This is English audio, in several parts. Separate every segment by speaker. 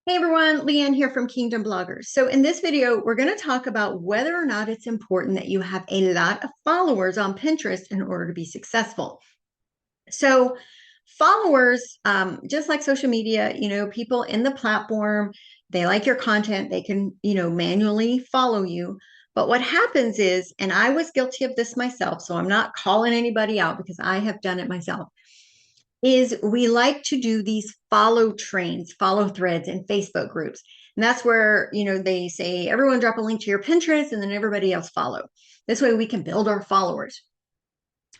Speaker 1: Hey everyone, Leanne here from Kingdom Bloggers. So in this video, we're going to talk about whether or not it's important that you have a lot of followers on Pinterest in order to be successful. So followers, just like social media, people in the platform, they like your content, they can, manually follow you. But what happens is, and I was guilty of this myself, so I'm not calling anybody out because I have done it myself, is we like to do these follow trains, follow threads in Facebook groups. And that's where, they say, everyone drop a link to your Pinterest and then everybody else follow. This way we can build our followers.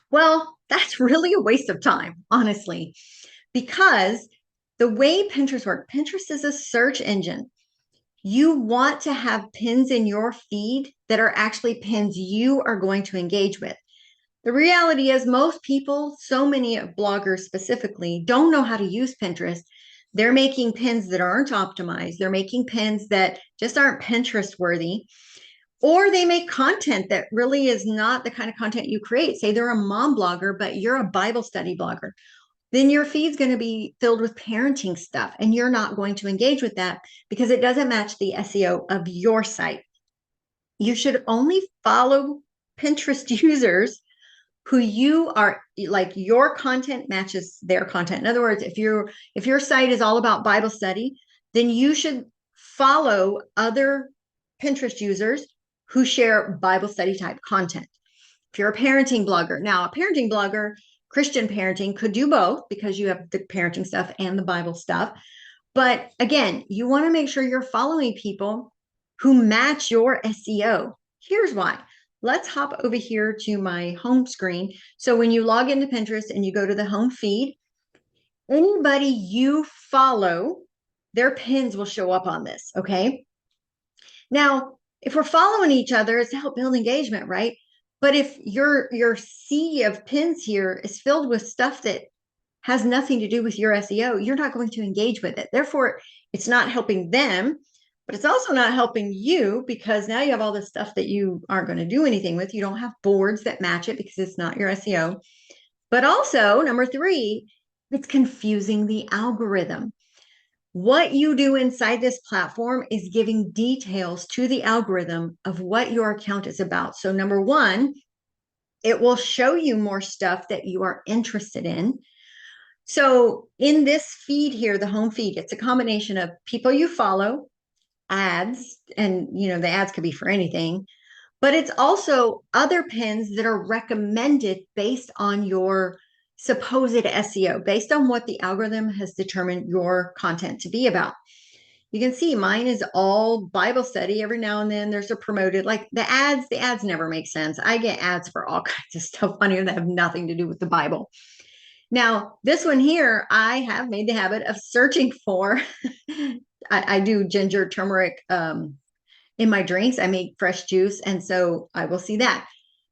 Speaker 1: Well, that's really a waste of time, honestly, because the way Pinterest works, Pinterest is a search engine. You want to have pins in your feed that are actually pins you are going to engage with. The reality is most people, so many bloggers specifically, don't know how to use Pinterest. They're making pins that aren't optimized. They're making pins that just aren't Pinterest worthy. Or they make content that really is not the kind of content you create. Say they're a mom blogger, but you're a Bible study blogger. Then your feed's going to be filled with parenting stuff, and you're not going to engage with that because it doesn't match the SEO of your site. You should only follow Pinterest users who you are, like your content matches their content. In other words, if your site is all about Bible study, then you should follow other Pinterest users who share Bible study type content. If you're a parenting blogger, now a parenting blogger, Christian parenting could do both because you have the parenting stuff and the Bible stuff. But again, you want to make sure you're following people who match your SEO. Here's why. Let's hop over here to my home screen. So when you log into Pinterest and you go to the home feed, anybody you follow, their pins will show up on this, okay? Now, if we're following each other, it's to help build engagement, right? But if your sea of pins here is filled with stuff that has nothing to do with your SEO, you're not going to engage with it. Therefore, it's not helping them, but it's also not helping you because now you have all this stuff that you aren't going to do anything with. You don't have boards that match it because it's not your SEO. But also, number three, it's confusing the algorithm. What you do inside this platform is giving details to the algorithm of what your account is about. So, number one, it will show you more stuff that you are interested in. So in this feed here, the home feed, it's a combination of people you follow, ads, and the ads could be for anything, but it's also other pins that are recommended based on your supposed SEO, based on what the algorithm has determined your content to be about. You can see mine is all Bible study. Every now and then there's a promoted, like the ads never make sense. I get ads for all kinds of stuff on here that have nothing to do with the Bible. Now, this one here, I have made the habit of searching for. I do ginger turmeric in my drinks. I make fresh juice. And so I will see that.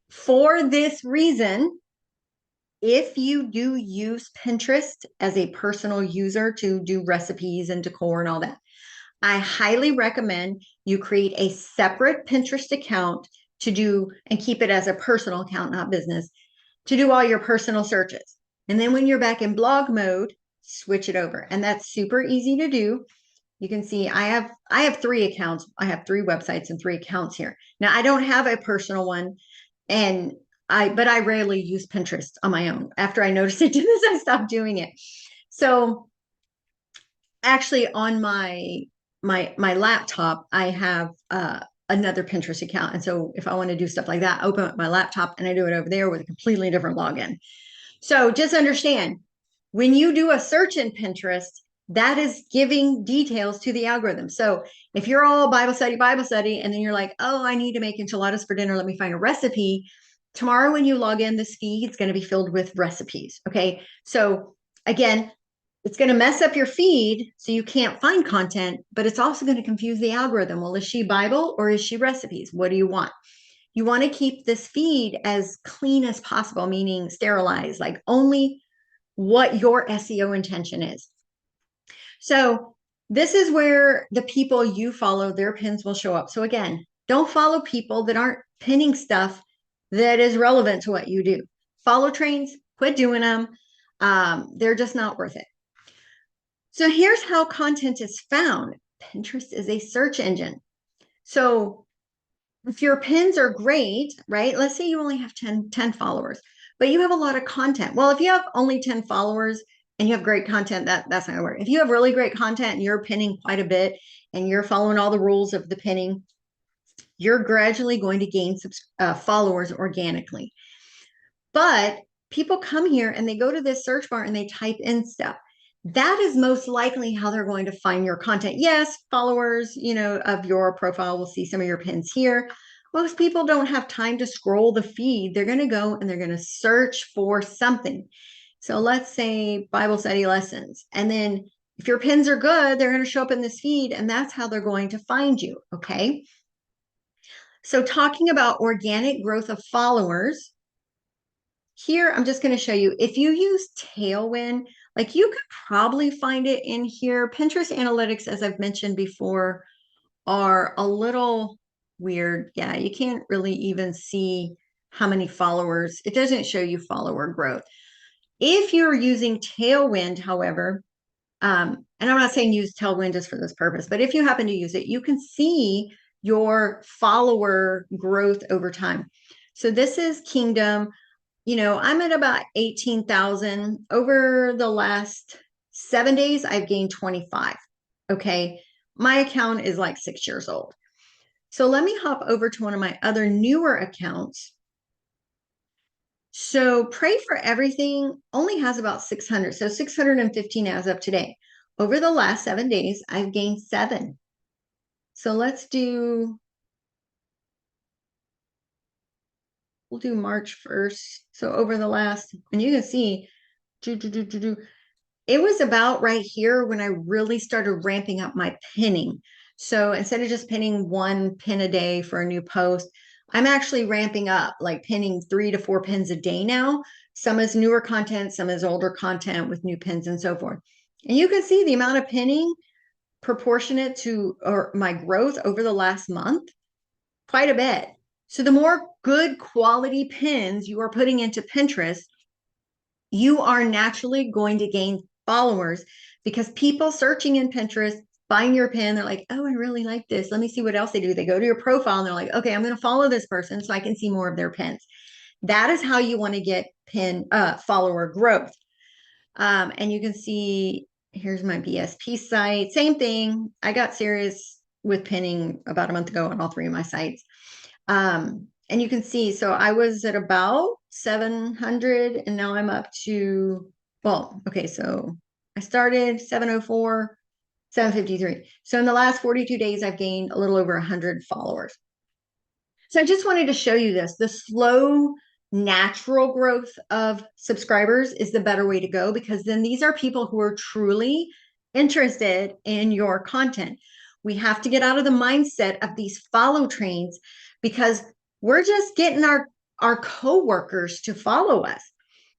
Speaker 1: For this reason, if you do use Pinterest as a personal user to do recipes and decor and all that, I highly recommend you create a separate Pinterest account to do and keep it as a personal account, not business, to do all your personal searches. And then when you're back in blog mode, switch it over. And that's super easy to do. You can see I have three accounts. I have three websites and three accounts here. Now I don't have a personal one and but I rarely use Pinterest on my own. After I noticed I did this, I stopped doing it. So actually on my laptop, I have another Pinterest account. And so if I want to do stuff like that, I open up my laptop and I do it over there with a completely different login. So just understand when you do a search in Pinterest, that is giving details to the algorithm. So if you're all Bible study, and then you're like, oh, I need to make enchiladas for dinner, let me find a recipe. Tomorrow, when you log in, this feed is going to be filled with recipes. Okay. So again, it's going to mess up your feed so you can't find content, but it's also going to confuse the algorithm. Well, is she Bible or is she recipes? What do you want? You want to keep this feed as clean as possible, meaning sterilized, like only what your SEO intention is. So this is where the people you follow, their pins will show up. So again, don't follow people that aren't pinning stuff that is relevant to what you do. Follow trains, quit doing them. They're just not worth it. So here's how content is found. Pinterest is a search engine. So if your pins are great, right? Let's say you only have 10 followers, but you have a lot of content. Well, if you have only 10 followers and you have great content, that's not gonna work. If you have really great content and you're pinning quite a bit and you're following all the rules of the pinning, you're gradually going to gain followers organically. But people come here and they go to this search bar and they type in stuff. That is most likely how they're going to find your content. Yes, followers, of your profile will see some of your pins here. Most people don't have time to scroll the feed. They're going to go and they're going to search for something. So let's say Bible study lessons. And then if your pins are good, they're going to show up in this feed and that's how they're going to find you. Okay. So talking about organic growth of followers, here, I'm just going to show you, if you use Tailwind, like you could probably find it in here. Pinterest analytics, as I've mentioned before, are a little weird. Yeah, you can't really even see how many followers. It doesn't show you follower growth. If you're using Tailwind, however, and I'm not saying use Tailwind just for this purpose, but if you happen to use it, you can see your follower growth over time. So this is Kingdom. I'm at about 18,000. Over the last 7 days, I've gained 25. Okay. My account is like 6 years old. So let me hop over to one of my other newer accounts. So Pray for Everything only has about 600. So 615 as of today. Over the last 7 days, I've gained 7. So we'll do March 1st. So over the last, and you can see, it was about right here when I really started ramping up my pinning. So instead of just pinning 1 pin a day for a new post, I'm actually ramping up, like pinning 3 to 4 pins a day now. Some is newer content, some is older content with new pins and so forth. And you can see the amount of pinning proportionate to my growth over the last month, quite a bit. So the more good quality pins you are putting into Pinterest, you are naturally going to gain followers because people searching in Pinterest find your pin. They're like, oh, I really like this. Let me see what else they do. They go to your profile and they're like, okay, I'm going to follow this person so I can see more of their pins. That is how you want to get follower growth. And you can see, here's my BSP site. Same thing. I got serious with pinning about a month ago on all 3 of my sites. And you can see, so I was at about 700 and now I'm up to, well, okay, so I started 704, 753. So in the last 42 days, I've gained a little over 100 followers. So I just wanted to show you this. The slow, natural growth of subscribers is the better way to go because then these are people who are truly interested in your content. We have to get out of the mindset of these follow trains because we're just getting our coworkers to follow us.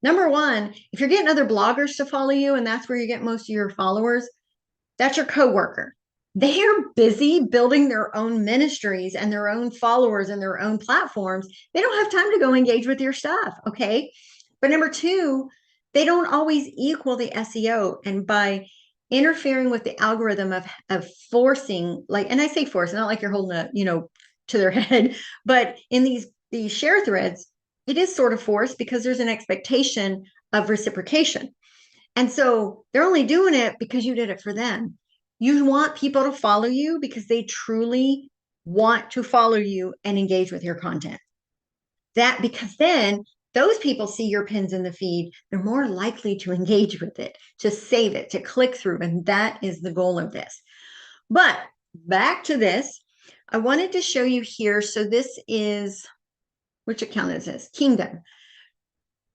Speaker 1: Number one, if you're getting other bloggers to follow you and that's where you get most of your followers, that's your coworker. They are busy building their own ministries and their own followers and their own platforms. They don't have time to go engage with your stuff. Okay. But number two, they don't always equal the SEO. And by interfering with the algorithm of forcing, like, and I say force, not like you're holding a, to their head, but in these share threads, it is sort of forced because there's an expectation of reciprocation. And so they're only doing it because you did it for them. You want people to follow you because they truly want to follow you and engage with your content. Because then those people see your pins in the feed, they're more likely to engage with it, to save it, to click through. And that is the goal of this. But back to this, I wanted to show you here. So this is, which account is this? Kingdom.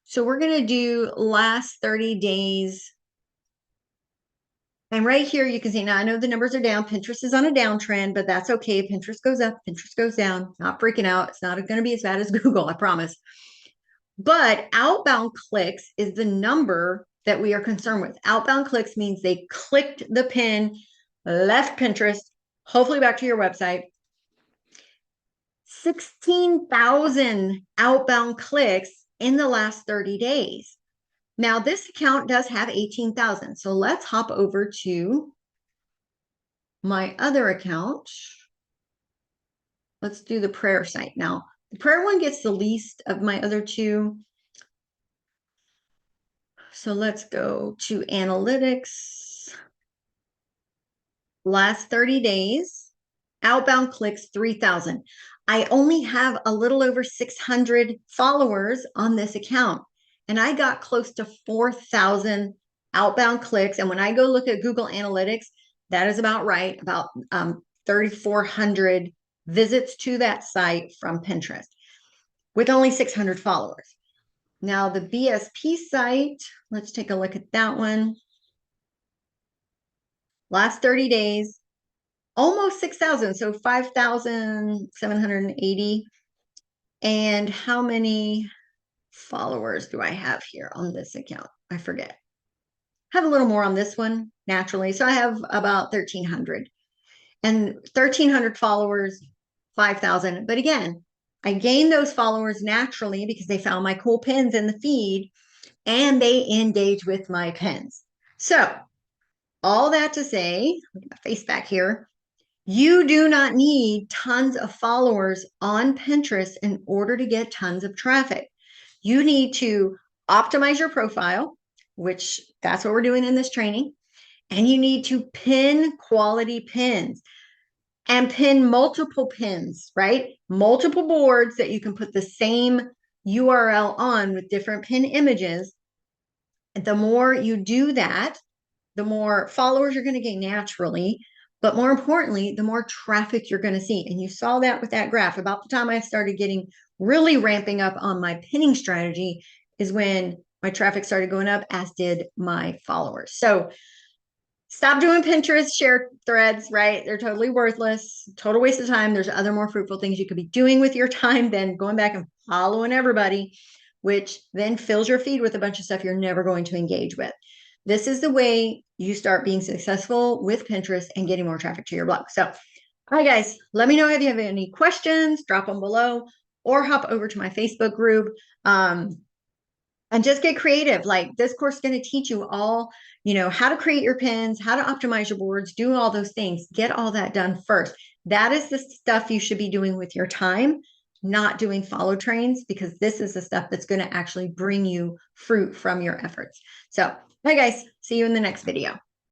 Speaker 1: So we're going to do last 30 days. And right here, you can see, now I know the numbers are down. Pinterest is on a downtrend, but that's okay. Pinterest goes up, Pinterest goes down. Not freaking out. It's not going to be as bad as Google, I promise. But outbound clicks is the number that we are concerned with. Outbound clicks means they clicked the pin, left Pinterest, hopefully back to your website. 16,000 outbound clicks in the last 30 days. Now, this account does have 18,000. So let's hop over to my other account, let's do the prayer site. Now, the prayer one gets the least of my other two. So let's go to analytics. Last 30 days, outbound clicks 3,000. I only have a little over 600 followers on this account, and I got close to 4,000 outbound clicks. And when I go look at Google Analytics, that is about right, about 3,400 visits to that site from Pinterest with only 600 followers. Now, the BSP site, let's take a look at that one. Last 30 days, almost 6,000, so 5,780. And how many followers do I have here on this account? I forget. I have a little more on this one naturally. So I have about 1,300 and 1,300 followers, 5,000. But again, I gained those followers naturally because they found my cool pins in the feed and they engage with my pins. So all that to say, look at my face back here. You do not need tons of followers on Pinterest in order to get tons of traffic. You need to optimize your profile, which that's what we're doing in this training. And you need to pin quality pins and pin multiple pins, right? Multiple boards that you can put the same URL on with different pin images. And the more you do that, the more followers you're going to gain naturally. But more importantly, the more traffic you're going to see. And you saw that with that graph. About the time I started getting really ramping up on my pinning strategy is when my traffic started going up, as did my followers. So stop doing Pinterest share threads, right? They're totally worthless, total waste of time. There's other more fruitful things you could be doing with your time than going back and following everybody, which then fills your feed with a bunch of stuff you're never going to engage with. This is the way you start being successful with Pinterest and getting more traffic to your blog. So, all right, guys, let me know if you have any questions, drop them below, or hop over to my Facebook group. And just get creative. Like this course is going to teach you all, how to create your pins, how to optimize your boards, do all those things. Get all that done first. That is the stuff you should be doing with your time, not doing follow trains, because this is the stuff that's going to actually bring you fruit from your efforts. So, bye guys. See you in the next video.